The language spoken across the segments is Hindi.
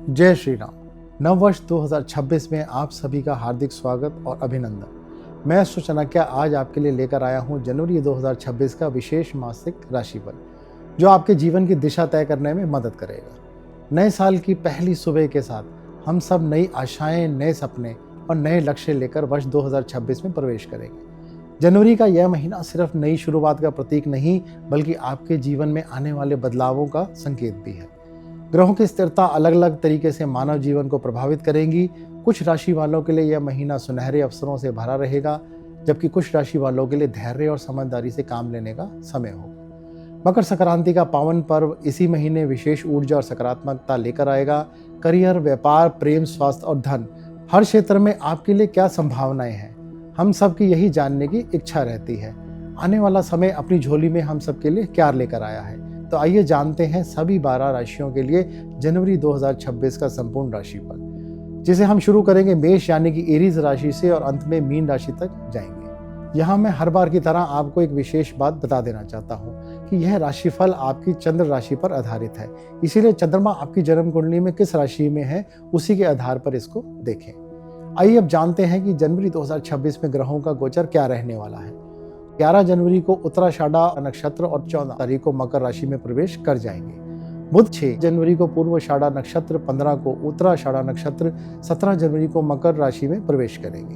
जय श्री राम। नव वर्ष 2026 में आप सभी का हार्दिक स्वागत और अभिनंदन। मैं अश्व चाणक्य आज आपके लिए लेकर आया हूं जनवरी 2026 का विशेष मासिक राशिफल, जो आपके जीवन की दिशा तय करने में मदद करेगा। नए साल की पहली सुबह के साथ हम सब नई आशाएं, नए सपने और नए लक्ष्य लेकर वर्ष 2026 में प्रवेश करेंगे। जनवरी का यह महीना सिर्फ नई शुरुआत का प्रतीक नहीं, बल्कि आपके जीवन में आने वाले बदलावों का संकेत भी है। ग्रहों की स्थिरता अलग अलग तरीके से मानव जीवन को प्रभावित करेंगी। कुछ राशि वालों के लिए यह महीना सुनहरे अवसरों से भरा रहेगा, जबकि कुछ राशि वालों के लिए धैर्य और समझदारी से काम लेने का समय होगा। मकर संक्रांति का पावन पर्व इसी महीने विशेष ऊर्जा और सकारात्मकता लेकर आएगा। करियर, व्यापार, प्रेम, स्वास्थ्य और धन, हर क्षेत्र में आपके लिए क्या संभावनाएं हैं, हम सबकी यही जानने की इच्छा रहती है। आने वाला समय अपनी झोली में हम सबके लिए क्या लेकर आया है, तो आइए जानते हैं सभी 12 राशियों के लिए जनवरी 2026 का संपूर्ण राशिफल, जिसे हम शुरू करेंगे मेष यानी कि एरीज राशि से और अंत में मीन राशि तक जाएंगे। यहाँ मैं हर बार की तरह आपको एक विशेष बात बता देना चाहता हूँ कि यह राशिफल आपकी चंद्र राशि पर आधारित है, इसीलिए चंद्रमा आपकी जन्म कुंडली में किस राशि में है उसी के आधार पर इसको देखें। आइए अब जानते हैं कि जनवरी 2026 में ग्रहों का गोचर क्या रहने वाला है। 11 जनवरी को उत्तराषाढ़ा नक्षत्र और 14 तारीख को मकर राशि में प्रवेश कर जाएंगे। बुध 6 जनवरी को पूर्वाषाढ़ा नक्षत्र, 15 को उत्तराषाढ़ा नक्षत्र, 17 जनवरी को मकर राशि में प्रवेश करेंगे।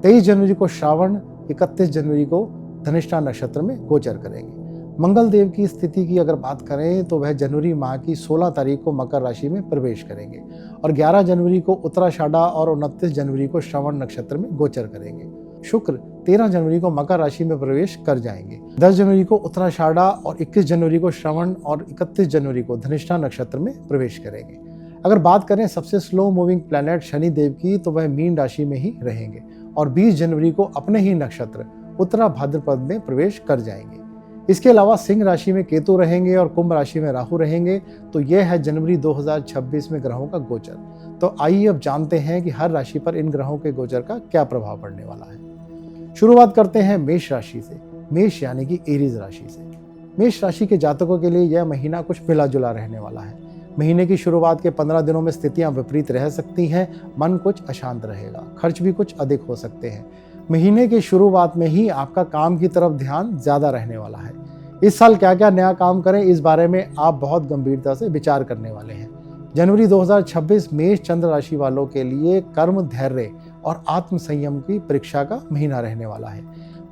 23 जनवरी को श्रावण, 31 जनवरी को धनिष्ठा नक्षत्र में गोचर करेंगे। मंगल देव की स्थिति की अगर बात करें तो वह जनवरी माह की 16 तारीख को मकर राशि में प्रवेश करेंगे और 11 जनवरी को उत्तराषाढ़ा और 29 जनवरी को श्रवण नक्षत्र में गोचर करेंगे। शुक्र 13 जनवरी को मकर राशि में प्रवेश कर जाएंगे। 10 जनवरी को उत्तराषाढ़ा और 21 जनवरी को श्रवण और 31 जनवरी को धनिष्ठा नक्षत्र में प्रवेश करेंगे। अगर बात करें सबसे slow moving planet Shani Dev की, तो वह मीन राशि में ही रहेंगे और 20 जनवरी को अपने ही नक्षत्र उत्तरा भाद्रपद में प्रवेश कर जाएंगे। इसके अलावा सिंह राशि में केतु रहेंगे और कुंभ राशि में राहु रहेंगे। तो यह है जनवरी 2026 में ग्रहों का गोचर। तो आइए अब जानते हैं कि हर राशि पर इन ग्रहों के गोचर का क्या प्रभाव पड़ने वाला है। शुरुआत करते हैं मेष राशि से। मेष यानी कि एरीज राशि से। मेष राशि के जातकों के लिए यह महीना कुछ मिला जुला रहने वाला है। महीने की शुरुआत के 15 दिनों में स्थितियां विपरीत रह सकती हैं, मन कुछ अशांत रहेगा, खर्च भी कुछ अधिक हो सकते हैं। महीने की शुरुआत में ही आपका काम की तरफ ध्यान ज्यादा रहने वाला है। इस साल क्या क्या नया काम करें, इस बारे में आप बहुत गंभीरता से विचार करने वाले हैं। जनवरी 2026 मेष चंद्र राशि वालों के लिए कर्म, धैर्य और आत्म संयम की परीक्षा का महीना रहने वाला है।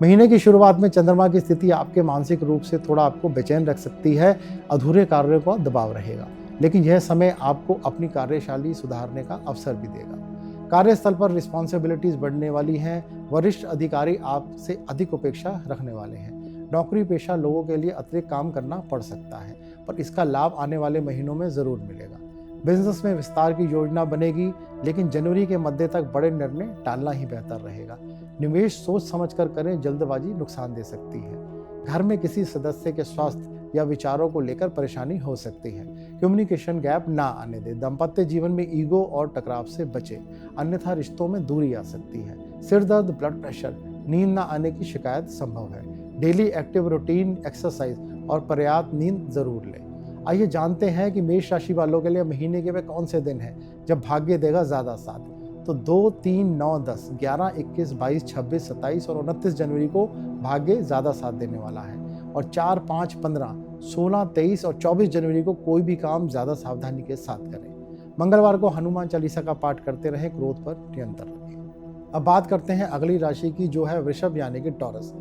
महीने की शुरुआत में चंद्रमा की स्थिति आपके मानसिक रूप से थोड़ा आपको बेचैन रख सकती है। अधूरे कार्यों का दबाव रहेगा, लेकिन यह समय आपको अपनी कार्यशैली सुधारने का अवसर भी देगा। कार्यस्थल पर रिस्पॉन्सिबिलिटीज बढ़ने वाली हैं। वरिष्ठ अधिकारी आपसे अधिक अपेक्षा रखने वाले हैं। नौकरी पेशा लोगों के लिए अतिरिक्त काम करना पड़ सकता है, पर इसका लाभ आने वाले महीनों में जरूर मिलेगा। बिजनेस में विस्तार की योजना बनेगी, लेकिन जनवरी के मध्य तक बड़े निर्णय टालना ही बेहतर रहेगा। निवेश सोच समझकर करें, जल्दबाजी नुकसान दे सकती है। घर में किसी सदस्य के स्वास्थ्य या विचारों को लेकर परेशानी हो सकती है। कम्युनिकेशन गैप ना आने दें। दाम्पत्य जीवन में ईगो और टकराव से बचें, अन्यथा रिश्तों में दूरी आ सकती है। सिर दर्द, ब्लड प्रेशर, नींद ना आने की शिकायत संभव है। डेली एक्टिव रूटीन, एक्सरसाइज और पर्याप्त नींद जरूर लें। आइए जानते हैं कि मेष राशि वालों के लिए महीने के वे कौन से दिन हैं जब भाग्य देगा ज्यादा साथ। तो 2, 3, 9, 10, 11, 21, 22, 26, 27 और 29 जनवरी को भाग्य ज्यादा साथ देने वाला है और 4, 5, 15, 16, 23 और 24 जनवरी को कोई भी काम ज्यादा सावधानी के साथ करें। मंगलवार को हनुमान चालीसा का पाठ करते रहें, क्रोध पर नियंत्रण रखें। अब बात करते हैं अगली राशि की, जो है वृषभ यानी कि टॉरस।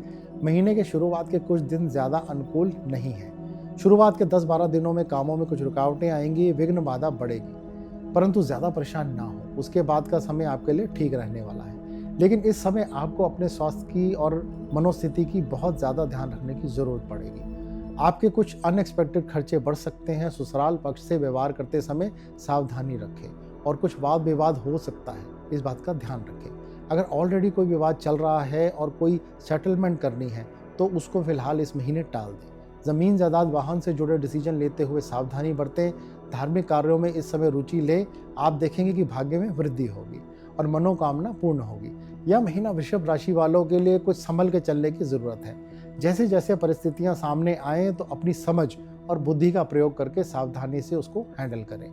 महीने के शुरुआत के कुछ दिन ज्यादा अनुकूल नहीं है। शुरुआत के 10-12 दिनों में कामों में कुछ रुकावटें आएंगी, विघ्न बाधा बढ़ेगी, परंतु ज्यादा परेशान ना हो। उसके बाद का समय आपके लिए ठीक रहने वाला है, लेकिन इस समय आपको अपने स्वास्थ्य की और मनोस्थिति की बहुत ज्यादा ध्यान रखने की जरूरत पड़ेगी। आपके कुछ अनएक्सपेक्टेड खर्चे बढ़ सकते हैं। ससुराल पक्ष से व्यवहार करते समय सावधानी रखें और कुछ वाद विवाद हो सकता है, इस बात का ध्यान रखें। अगर ऑलरेडी कोई विवाद चल रहा है और कोई सेटलमेंट करनी है तो उसको फिलहाल इस महीने टाल दें। जमीन जायदाद, वाहन से जुड़े डिसीजन लेते हुए सावधानी बरतें। धार्मिक कार्यों में इस समय रुचि लें। आप देखेंगे कि भाग्य में वृद्धि होगी और मनोकामना पूर्ण होगी। यह महीना वृषभ राशि वालों के लिए कुछ संभल के चलने की जरूरत है। जैसे जैसे परिस्थितियां सामने आए तो अपनी समझ और बुद्धि का प्रयोग करके सावधानी से उसको हैंडल करें।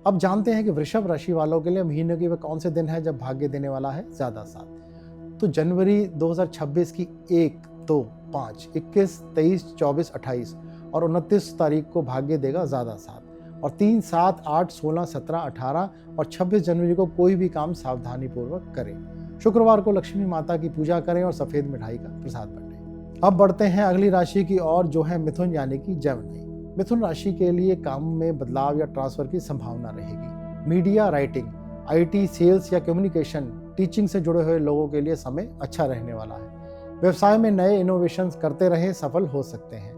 अब जानते हैं कि वृषभ राशि वालों के लिए महीने के वे कौन से दिन है जब भाग्य देने वाला है ज़्यादा साथ। तो जनवरी 2026 की 1, 2, 5, 21, 23, 24, 28 और 29 तारीख को भाग्य देगा ज़्यादा साथ। और 3, 7, 8, 16, 17, 18 और 26 जनवरी को कोई भी काम सावधानी पूर्वक करें। शुक्रवार को लक्ष्मी माता की पूजा करें और सफ़ेद मिठाई का प्रसाद बांटें। अब बढ़ते हैं अगली राशि की ओर, जो है मिथुन यानी कि जेमिनी। मिथुन राशि के लिए काम में बदलाव या ट्रांसफर की संभावना रहेगी। मीडिया, राइटिंग, आईटी, सेल्स या कम्युनिकेशन, टीचिंग से जुड़े हुए लोगों के लिए समय अच्छा रहने वाला है। व्यवसाय में नए इनोवेशंस करते रहें, सफल हो सकते हैं।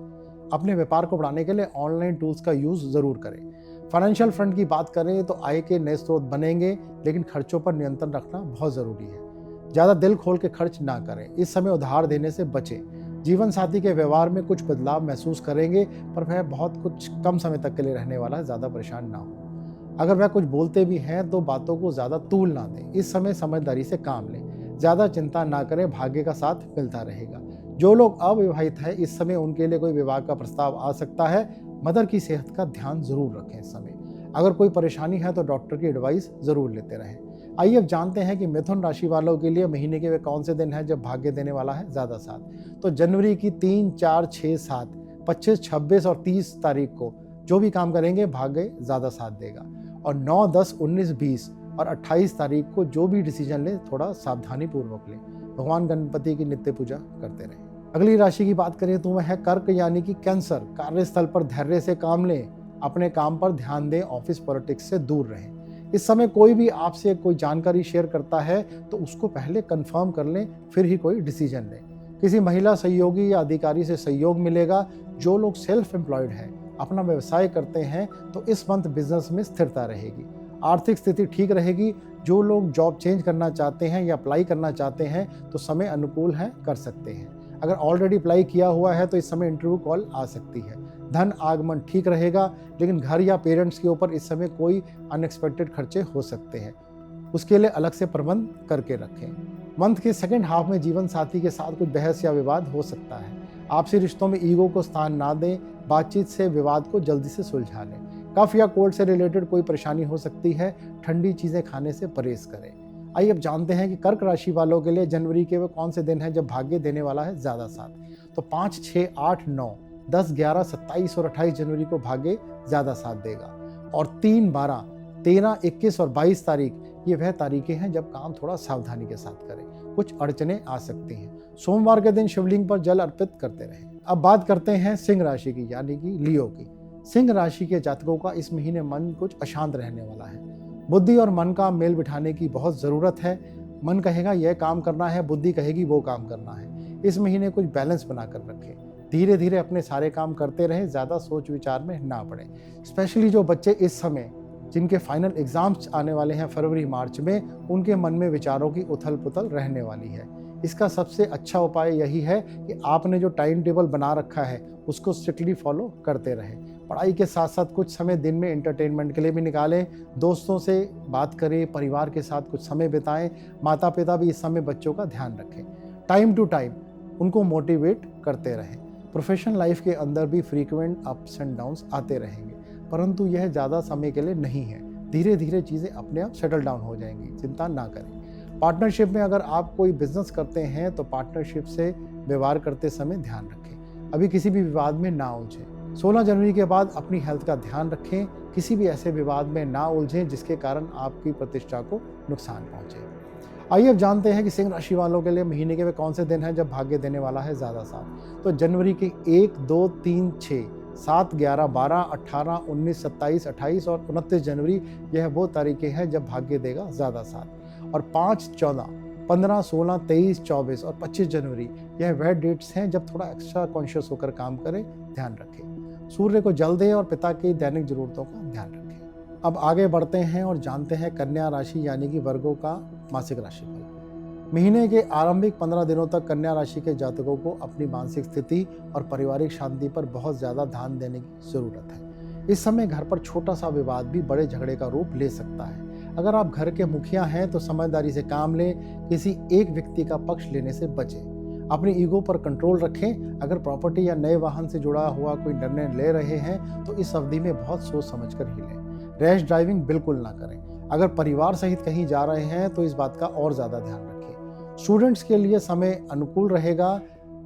अपने व्यापार को बढ़ाने के लिए ऑनलाइन टूल्स का यूज जरूर करें। फाइनेंशियल फ्रंट की बात करें तो आय के नए स्रोत बनेंगे, लेकिन खर्चों पर नियंत्रण रखना बहुत जरूरी है। ज़्यादा दिल खोल के खर्च ना करें। इस समय उधार देने से बचें। जीवन साथी के व्यवहार में कुछ बदलाव महसूस करेंगे, पर वह बहुत कुछ कम समय तक के लिए रहने वाला है, ज़्यादा परेशान ना हो। अगर वह कुछ बोलते भी हैं तो बातों को ज़्यादा तूल ना दें। इस समय समझदारी से काम लें। ज़्यादा चिंता ना करें, भाग्य का साथ मिलता रहेगा। जो लोग अविवाहित हैं, इस समय उनके लिए कोई विवाह का प्रस्ताव आ सकता है। मदर की सेहत का ध्यान जरूर रखें इस समय। अगर कोई परेशानी है तो डॉक्टर की एडवाइस जरूर लेते रहें। आइए अब जानते हैं कि मिथुन राशि वालों के लिए महीने के वे कौन से दिन हैं जब भाग्य देने वाला है ज़्यादा साथ। तो जनवरी की 3, 4, 6, 7, 25, 26 और 30 तारीख को जो भी काम करेंगे भाग्य ज़्यादा साथ देगा। और 9, 10, 19, 20 और 28 तारीख को जो भी डिसीजन लें थोड़ा सावधानी पूर्वक लें। भगवान गणपति की नित्य पूजा करते रहें। अगली राशि की बात करें तो वह है कर्क यानी कि कैंसर। कार्यस्थल पर धैर्य से काम लें। अपने काम पर ध्यान दें। ऑफिस पॉलिटिक्स से दूर रहें। इस समय कोई भी आपसे कोई जानकारी शेयर करता है तो उसको पहले कंफर्म कर लें, फिर ही कोई डिसीजन लें। किसी महिला सहयोगी या अधिकारी से सहयोग मिलेगा। जो लोग सेल्फ एम्प्लॉयड हैं, अपना व्यवसाय करते हैं, तो इस मंथ बिजनेस में स्थिरता रहेगी। आर्थिक स्थिति ठीक रहेगी। जो लोग जॉब चेंज करना चाहते हैं या अप्लाई करना चाहते हैं तो समय अनुकूल है, कर सकते हैं। अगर ऑलरेडी अप्लाई किया हुआ है तो इस समय इंटरव्यू कॉल आ सकती है। धन आगमन ठीक रहेगा, लेकिन घर या पेरेंट्स के ऊपर इस समय कोई अनएक्सपेक्टेड खर्चे हो सकते हैं। उसके लिए अलग से प्रबंध करके रखें। मंथ के सेकंड हाफ में जीवन साथी के साथ कुछ बहस या विवाद हो सकता है। आपसी रिश्तों में ईगो को स्थान ना दें। बातचीत से विवाद को जल्दी से सुलझा लें। कफ या कोल्ड से रिलेटेड कोई परेशानी हो सकती है। ठंडी चीज़ें खाने से परहेज करें। आइए अब जानते हैं कि कर्क राशि वालों के लिए जनवरी के वो कौन से दिन हैं जब भाग्य देने वाला है ज़्यादा साथ। तो 5, 6, 8, 9, 10, 11, 27 और 28 जनवरी को भाग्य ज़्यादा साथ देगा। और 3, 12, 13, 21 और 22 तारीख ये वह तारीखें हैं जब काम थोड़ा सावधानी के साथ करें। कुछ अड़चने आ सकती हैं। सोमवार के दिन शिवलिंग पर जल अर्पित करते रहें। अब बात करते हैं सिंह राशि की यानी कि लियो की। सिंह राशि के जातकों का इस महीने मन कुछ अशांत रहने वाला है। बुद्धि और मन का मेल बिठाने की बहुत ज़रूरत है। मन कहेगा यह काम करना है, बुद्धि कहेगी वो काम करना है। इस महीने कुछ बैलेंस बनाकर रखें। धीरे धीरे अपने सारे काम करते रहें। ज़्यादा सोच विचार में ना पड़ें। स्पेशली जो बच्चे इस समय जिनके फाइनल एग्जाम्स आने वाले हैं फरवरी मार्च में, उनके मन में विचारों की उथल पुथल रहने वाली है। इसका सबसे अच्छा उपाय यही है कि आपने जो टाइम टेबल बना रखा है उसको स्ट्रिक्टली फॉलो करते रहें। पढ़ाई के साथ साथ कुछ समय दिन में एंटरटेनमेंट के लिए भी निकालें। दोस्तों से बात करें, परिवार के साथ कुछ समय बिताएं। माता पिता भी इस समय बच्चों का ध्यान रखें। टाइम टू टाइम उनको मोटिवेट करते रहें। प्रोफेशनल लाइफ के अंदर भी फ्रीक्वेंट अप्स एंड डाउन्स आते रहेंगे, परंतु यह ज़्यादा समय के लिए नहीं है। धीरे धीरे चीज़ें अपने आप सेटल डाउन हो जाएंगी, चिंता ना करें। पार्टनरशिप में अगर आप कोई बिजनेस करते हैं तो पार्टनरशिप से व्यवहार करते समय ध्यान रखें। अभी किसी भी विवाद में ना उलझें। 16 जनवरी के बाद अपनी हेल्थ का ध्यान रखें। किसी भी ऐसे विवाद में ना उलझें जिसके कारण आपकी प्रतिष्ठा को नुकसान पहुंचे। आइए अब जानते हैं कि सिंह राशि वालों के लिए महीने के वे कौन से दिन हैं जब भाग्य देने वाला है ज़्यादा साथ। तो जनवरी के 1, 2, 3, 6, 7, 11, 12, 18, 19, 27, 28 और 29 जनवरी यह वो तारीखें हैं जब भाग्य देगा ज़्यादा साथ। और 5, 14, 15, 16, 23, 24 और 25 जनवरी यह वह डेट्स हैं जब थोड़ा एक्स्ट्रा कॉन्शियस होकर काम करें, ध्यान रखें। सूर्य को जल दें और पिता की दैनिक जरूरतों का ध्यान रखें। अब आगे बढ़ते हैं और जानते हैं कन्या राशि यानी कि वर्गों का मासिक राशिफल। महीने के आरंभिक 15 दिनों तक कन्या राशि के जातकों को अपनी मानसिक स्थिति और पारिवारिक शांति पर बहुत ज़्यादा ध्यान देने की ज़रूरत है। इस समय घर पर छोटा सा विवाद भी बड़े झगड़े का रूप ले सकता है। अगर आप घर के मुखिया हैं तो समझदारी से काम लें। किसी एक व्यक्ति का पक्ष लेने से बचें। अपनी ईगो पर कंट्रोल रखें। अगर प्रॉपर्टी या नए वाहन से जुड़ा हुआ कोई निर्णय ले रहे हैं तो इस अवधि में बहुत सोच समझकर ही लें। रैश ड्राइविंग बिल्कुल ना करें। अगर परिवार सहित कहीं जा रहे हैं तो इस बात का और ज़्यादा ध्यान रखें। स्टूडेंट्स के लिए समय अनुकूल रहेगा।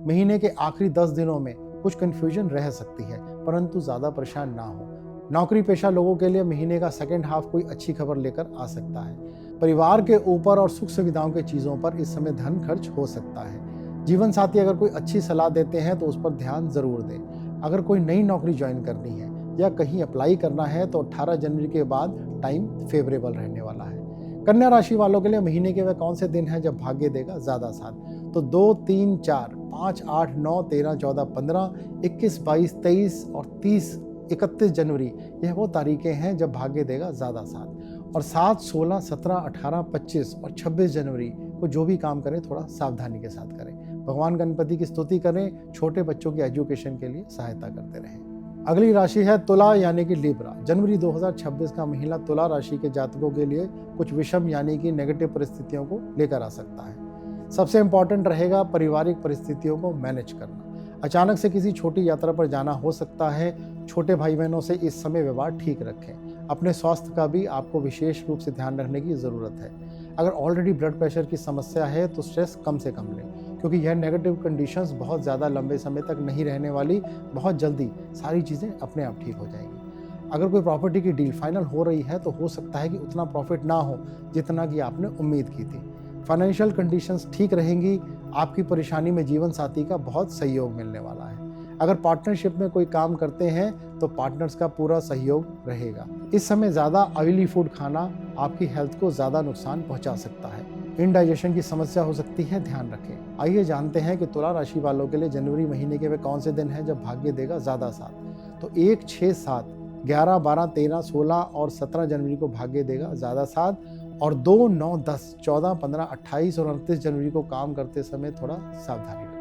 महीने के आखिरी 10 दिनों में कुछ कन्फ्यूजन रह सकती है, परंतु ज़्यादा परेशान ना हो। नौकरी पेशा लोगों के लिए महीने का सेकेंड हाफ कोई अच्छी खबर लेकर आ सकता है। परिवार के ऊपर और सुख सुविधाओं के चीज़ों पर इस समय धन खर्च हो सकता है। जीवन साथी अगर कोई अच्छी सलाह देते हैं तो उस पर ध्यान ज़रूर दें। अगर कोई नई नौकरी ज्वाइन करनी है या कहीं अप्लाई करना है तो 18 जनवरी के बाद टाइम फेवरेबल रहने वाला है। कन्या राशि वालों के लिए महीने के वे कौन से दिन हैं जब भाग्य देगा ज़्यादा साथ? तो 2, 3, 4, 5, 8, 9, 13, 14, 15, 21, 22, 23 और 30, 31 जनवरी यह वो तारीखें हैं जब भाग्य देगा ज़्यादा साथ। और 7, 16, 17, 18, 25 और 26 जनवरी को जो भी काम करें थोड़ा सावधानी के साथ करें। भगवान गणपति की स्तुति करें, छोटे बच्चों की एजुकेशन के लिए सहायता करते रहें। अगली राशि है तुला यानी कि लिब्रा। जनवरी 2026 का महीना तुला राशि के जातकों के लिए कुछ विषम यानी कि नेगेटिव परिस्थितियों को लेकर आ सकता है। सबसे इंपॉर्टेंट रहेगा पारिवारिक परिस्थितियों को मैनेज करना। अचानक से किसी छोटी यात्रा पर जाना हो सकता है। छोटे भाई बहनों से इस समय व्यवहार ठीक रखें। अपने स्वास्थ्य का भी आपको विशेष रूप से ध्यान रखने की ज़रूरत है। अगर ऑलरेडी ब्लड प्रेशर की समस्या है तो स्ट्रेस कम से कम लें, क्योंकि यह नेगेटिव कंडीशंस बहुत ज़्यादा लंबे समय तक नहीं रहने वाली। बहुत जल्दी सारी चीज़ें अपने आप ठीक हो जाएंगी। अगर कोई प्रॉपर्टी की डील फाइनल हो रही है तो हो सकता है कि उतना प्रॉफिट ना हो जितना कि आपने उम्मीद की थी। फाइनेंशियल कंडीशंस ठीक रहेंगी। आपकी परेशानी में जीवन साथी का बहुत सहयोग मिलने वाला है। अगर पार्टनरशिप में कोई काम करते हैं तो पार्टनर्स का पूरा सहयोग रहेगा। इस समय ज़्यादा ऑयली फूड खाना आपकी हेल्थ को ज़्यादा नुकसान पहुंचा सकता है। इंडाइजेशन की समस्या हो सकती है, ध्यान रखें। आइए जानते हैं कि तुला राशि वालों के लिए जनवरी महीने के वे कौन से दिन हैं जब भाग्य देगा ज़्यादा साथ। तो 1, 6, 7, 11, 12, 13, 16 और 17 जनवरी को भाग्य देगा ज़्यादा साथ। और 2, 9, 10, 14, 15, 28 और 29 जनवरी को काम करते समय थोड़ा सावधानी रखें।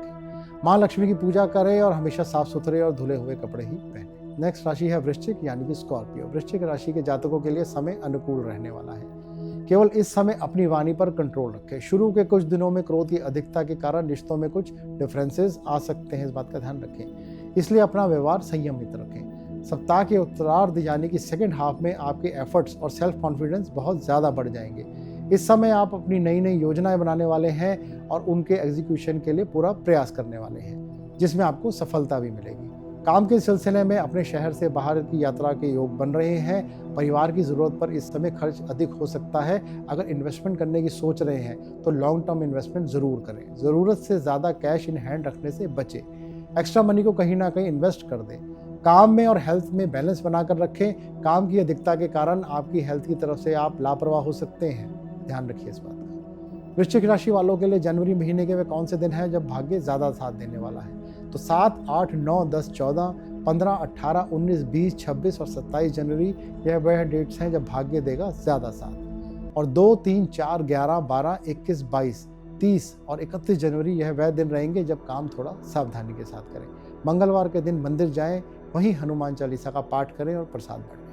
माँ लक्ष्मी की पूजा करें और हमेशा साफ सुथरे और धुले हुए कपड़े ही पहनें। नेक्स्ट राशि है वृश्चिक यानी कि स्कॉर्पियो। वृश्चिक राशि के जातकों के लिए समय अनुकूल रहने वाला है। केवल इस समय अपनी वाणी पर कंट्रोल रखें। शुरू के कुछ दिनों में क्रोध की अधिकता के कारण रिश्तों में कुछ डिफरेंसेस आ सकते हैं, इस बात का ध्यान रखें। इसलिए अपना व्यवहार संयमित रखें। सप्ताह के उत्तरार्ध यानी कि सेकेंड हाफ में आपके एफर्ट्स और सेल्फ कॉन्फिडेंस बहुत ज़्यादा बढ़ जाएंगे। इस समय आप अपनी नई नई योजनाएं बनाने वाले हैं और उनके एग्जीक्यूशन के लिए पूरा प्रयास करने वाले हैं, जिसमें आपको सफलता भी मिलेगी। काम के सिलसिले में अपने शहर से बाहर की यात्रा के योग बन रहे हैं। परिवार की ज़रूरत पर इस समय खर्च अधिक हो सकता है। अगर इन्वेस्टमेंट करने की सोच रहे हैं तो लॉन्ग टर्म इन्वेस्टमेंट ज़रूर करें। ज़रूरत से ज़्यादा कैश इन हैंड रखने से बचें। एक्स्ट्रा मनी को कहीं ना कहीं इन्वेस्ट कर दें। काम में और हेल्थ में बैलेंस बनाकर रखें। काम की अधिकता के कारण आपकी हेल्थ की तरफ से आप लापरवाह हो सकते हैं, ध्यान रखिए इस बात का। वृश्चिक राशि वालों के लिए जनवरी महीने के वे कौन से दिन हैं जब भाग्य ज़्यादा साथ देने वाला है? तो 7, 8, 9, 10, 14, 15, 18, 19, 20, 26 और 27 जनवरी यह वह डेट्स हैं जब भाग्य देगा ज़्यादा साथ। और 2, 3, 4, 11, 12, 21, 22, 30 और 31 जनवरी यह वह दिन रहेंगे जब काम थोड़ा सावधानी के साथ करें। मंगलवार के दिन मंदिर जाएं, वहीं हनुमान चालीसा का पाठ करें और प्रसाद बांटें।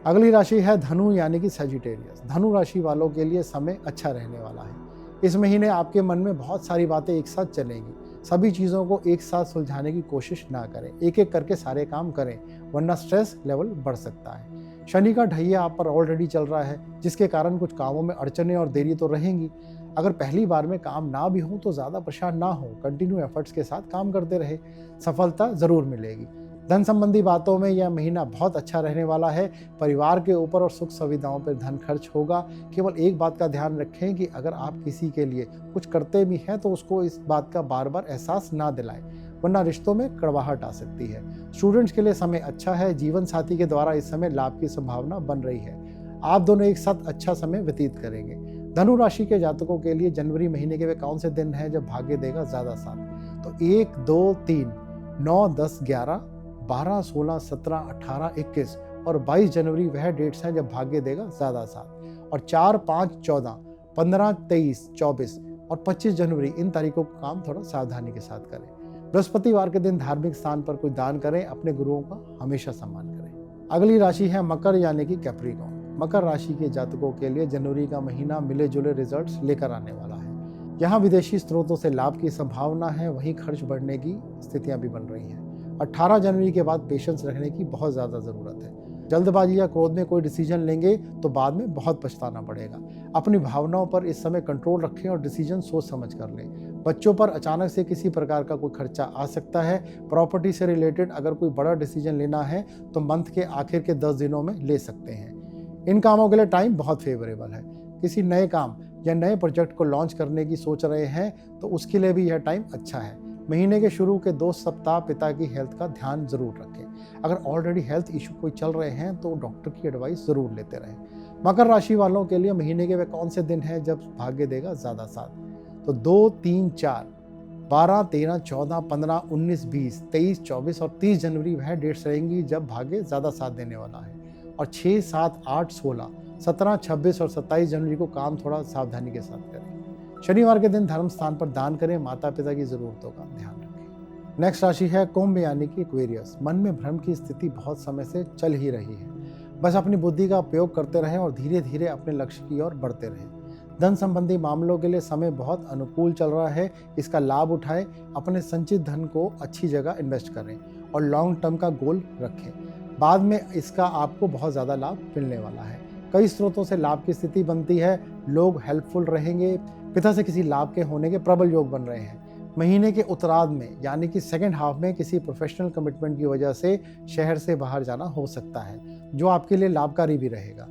अगली राशि है धनु यानी कि सजिटेरियस। धनु राशि वालों के लिए समय अच्छा रहने वाला है। इस महीने आपके मन में बहुत सारी बातें एक साथ चलेंगी। सभी चीज़ों को एक साथ सुलझाने की कोशिश ना करें। एक एक करके सारे काम करें, वरना स्ट्रेस लेवल बढ़ सकता है। शनि का ढैया आप पर ऑलरेडी चल रहा है, जिसके कारण कुछ कामों में अड़चनें और देरी तो रहेंगी। अगर पहली बार में काम ना भी हो तो ज़्यादा परेशान ना हो। कंटिन्यू एफर्ट्स के साथ काम करते रहे, सफलता ज़रूर मिलेगी। धन संबंधी बातों में यह महीना बहुत अच्छा रहने वाला है। परिवार के ऊपर और सुख सुविधाओं पर धन खर्च होगा। केवल एक बात का ध्यान रखें कि अगर आप किसी के लिए कुछ करते भी हैं तो उसको इस बात का बार बार एहसास ना दिलाएं, वरना रिश्तों में कड़वाहट आ सकती है। स्टूडेंट्स के लिए समय अच्छा है। जीवन साथी के द्वारा इस समय लाभ की संभावना बन रही है। आप दोनों एक साथ अच्छा समय व्यतीत करेंगे। धनु राशि के जातकों के लिए जनवरी महीने के वे कौन से दिन हैं जब भाग्य देगा ज़्यादा साथ? तो 1, 2, 3, 9, 10, 11, 12, 16, 17, 18, 21 और 22 जनवरी वह डेट्स हैं जब भाग्य देगा ज़्यादा साथ। और 4, 5, 14, 15, 23, 24 और 25 जनवरी इन तारीखों का काम थोड़ा सावधानी के साथ करें। बृहस्पतिवार के दिन धार्मिक स्थान पर कोई दान करें। अपने गुरुओं का हमेशा सम्मान करें। अगली राशि है मकर यानी कि कैप्रिकॉर्न। मकर राशि के जातकों के लिए जनवरी का महीना मिले जुले रिजल्ट्स लेकर आने वाला है। यहाँ विदेशी स्रोतों से लाभ की संभावना है, वहीं खर्च बढ़ने की स्थितियाँ भी बन रही हैं। 18 जनवरी के बाद पेशेंस रखने की बहुत ज़्यादा ज़रूरत है। जल्दबाजी या क्रोध में कोई डिसीजन लेंगे तो बाद में बहुत पछताना पड़ेगा। अपनी भावनाओं पर इस समय कंट्रोल रखें और डिसीजन सोच समझ कर लें। बच्चों पर अचानक से किसी प्रकार का कोई खर्चा आ सकता है। प्रॉपर्टी से रिलेटेड अगर कोई बड़ा डिसीजन लेना है तो मंथ के आखिर के 10 दिनों में ले सकते हैं। इन कामों के लिए टाइम बहुत फेवरेबल है। किसी नए काम या नए प्रोजेक्ट को लॉन्च करने की सोच रहे हैं तो उसके लिए भी यह टाइम अच्छा है। महीने के शुरू के 2 सप्ताह पिता की हेल्थ का ध्यान जरूर रखें। अगर ऑलरेडी हेल्थ इशू कोई चल रहे हैं तो डॉक्टर की एडवाइस जरूर लेते रहें। मकर राशि वालों के लिए महीने के वे कौन से दिन हैं जब भाग्य देगा ज़्यादा साथ? तो 2, 3, 4, 12, 13, 14, 15, 19, 20, 23, 24 और 30 जनवरी वह डेट्स रहेंगी जब भाग्य ज़्यादा साथ देने वाला है। और 6, 7, 8, 16, 17, 26 और 27 जनवरी को काम थोड़ा सावधानी के साथ करें। शनिवार के दिन धर्म स्थान पर दान करें, माता पिता की ज़रूरतों का ध्यान रखें। नेक्स्ट राशि है कुंभ यानी कि एक्वेरियस। मन में भ्रम की स्थिति बहुत समय से चल ही रही है। बस अपनी बुद्धि का उपयोग करते रहें और धीरे धीरे अपने लक्ष्य की ओर बढ़ते रहें। धन संबंधी मामलों के लिए समय बहुत अनुकूल चल रहा है। इसका लाभ उठाएं, अपने संचित धन को अच्छी जगह इन्वेस्ट करें और लॉन्ग टर्म का गोल रखें। बाद में इसका आपको बहुत ज़्यादा लाभ मिलने वाला है। कई स्रोतों से लाभ की स्थिति बनती है। लोग हेल्पफुल रहेंगे। पिता से किसी लाभ के होने के प्रबल योग बन रहे हैं। महीने के उत्तरार्ध में यानी कि सेकेंड हाफ में किसी प्रोफेशनल कमिटमेंट की वजह से शहर से बाहर जाना हो सकता है, जो आपके लिए लाभकारी भी रहेगा।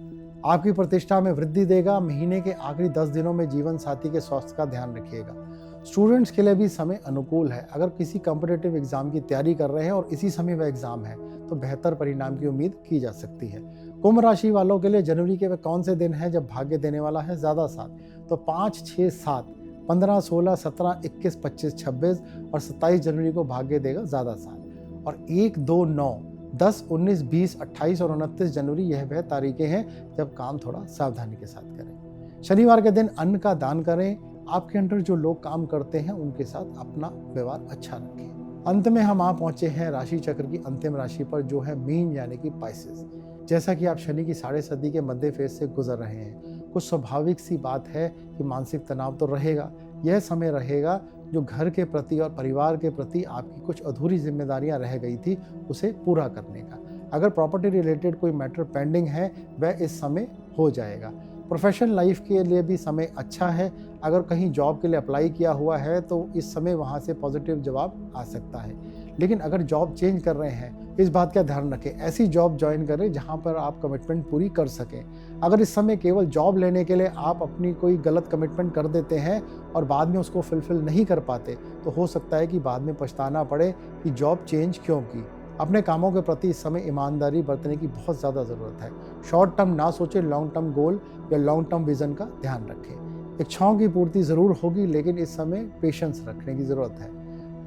आपकी प्रतिष्ठा में वृद्धि देगा। महीने के आखिरी 10 दिनों में जीवन साथी के स्वास्थ्य का ध्यान रखिएगा। स्टूडेंट्स के लिए भी समय अनुकूल है। अगर किसी कॉम्पिटिटिव एग्जाम की तैयारी कर रहे हैं और इसी समय वह एग्जाम है तो बेहतर परिणाम की उम्मीद की जा सकती है। कुंभ राशि वालों के लिए जनवरी के वे कौन से दिन हैं जब भाग्य देने वाला है ज़्यादा साथ? तो 5, 6, 7, 15, 16, 17, 21, 25, 26 और 27 जनवरी को भाग्य देगा ज़्यादा साथ। और 1, 2, 9, 10, 19, 20, 28 और 29 जनवरी यह वह तारीखें हैं जब काम थोड़ा सावधानी के साथ करें। शनिवार के दिन अन्न का दान करें। आपके अंडर जो लोग काम करते हैं उनके साथ अपना व्यवहार अच्छा रखें। अंत में हम आ पहुंचे हैं राशि चक्र की अंतिम राशि पर, जो है मीन यानी कि पाइसेस। जैसा कि आप शनि की 6.5 सदी के मध्य फेज से गुजर रहे हैं, कुछ स्वाभाविक सी बात है कि मानसिक तनाव तो रहेगा। यह समय रहेगा जो घर के प्रति और परिवार के प्रति आपकी कुछ अधूरी जिम्मेदारियां रह गई थी उसे पूरा करने का। अगर प्रॉपर्टी रिलेटेड कोई मैटर पेंडिंग है वह इस समय हो जाएगा। प्रोफेशनल लाइफ के लिए भी समय अच्छा है। अगर कहीं जॉब के लिए अप्लाई किया हुआ है तो इस समय वहाँ से पॉजिटिव जवाब आ सकता है। लेकिन अगर जॉब चेंज कर रहे हैं, इस बात का ध्यान रखें, ऐसी जॉब ज्वाइन करें जहाँ पर आप कमिटमेंट पूरी कर सकें। अगर इस समय केवल जॉब लेने के लिए आप अपनी कोई गलत कमिटमेंट कर देते हैं और बाद में उसको फुलफिल नहीं कर पाते तो हो सकता है कि बाद में पछताना पड़े कि जॉब चेंज क्यों की। अपने कामों के प्रति इस समय ईमानदारी बरतने की बहुत ज़्यादा ज़रूरत है। शॉर्ट टर्म ना सोचें, लॉन्ग टर्म गोल या लॉन्ग टर्म विजन का ध्यान रखें। इच्छाओं की पूर्ति ज़रूर होगी, लेकिन इस समय पेशेंस रखने की ज़रूरत है।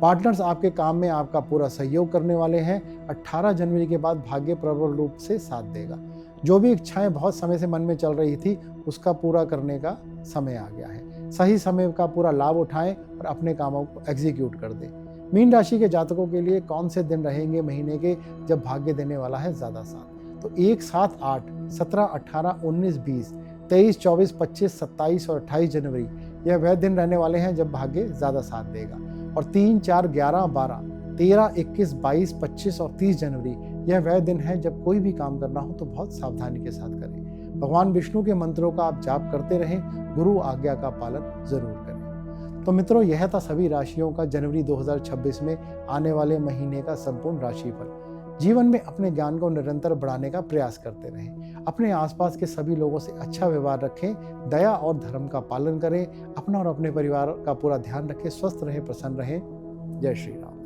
पार्टनर्स आपके काम में आपका पूरा सहयोग करने वाले हैं। 18 जनवरी के बाद भाग्य प्रबल रूप से साथ देगा। जो भी इच्छाएं बहुत समय से मन में चल रही थी उसका पूरा करने का समय आ गया है। सही समय का पूरा लाभ उठाएं और अपने कामों को एग्जीक्यूट कर दें। मीन राशि के जातकों के लिए कौन से दिन रहेंगे महीने के जब भाग्य देने वाला है ज़्यादा साथ? तो 1, 7, 8, 17, 18, 19, 20, 23, 24, 25, 27 और 28 जनवरी यह वह दिन रहने वाले हैं जब भाग्य ज़्यादा साथ देगा। और 3, 4, 11, 12, 13, 21, 22, 25 और 30 जनवरी यह वह दिन है जब कोई भी काम करना हो तो बहुत सावधानी के साथ करें। भगवान विष्णु के मंत्रों का आप जाप करते रहें, गुरु आज्ञा का पालन जरूर करें। तो मित्रों, यह था सभी राशियों का जनवरी 2026 में आने वाले महीने का संपूर्ण राशिफल। जीवन में अपने ज्ञान को निरंतर बढ़ाने का प्रयास करते रहें। अपने आसपास के सभी लोगों से अच्छा व्यवहार रखें, दया और धर्म का पालन करें, अपना और अपने परिवार का पूरा ध्यान रखें, स्वस्थ रहें, प्रसन्न रहें। जय श्री राम।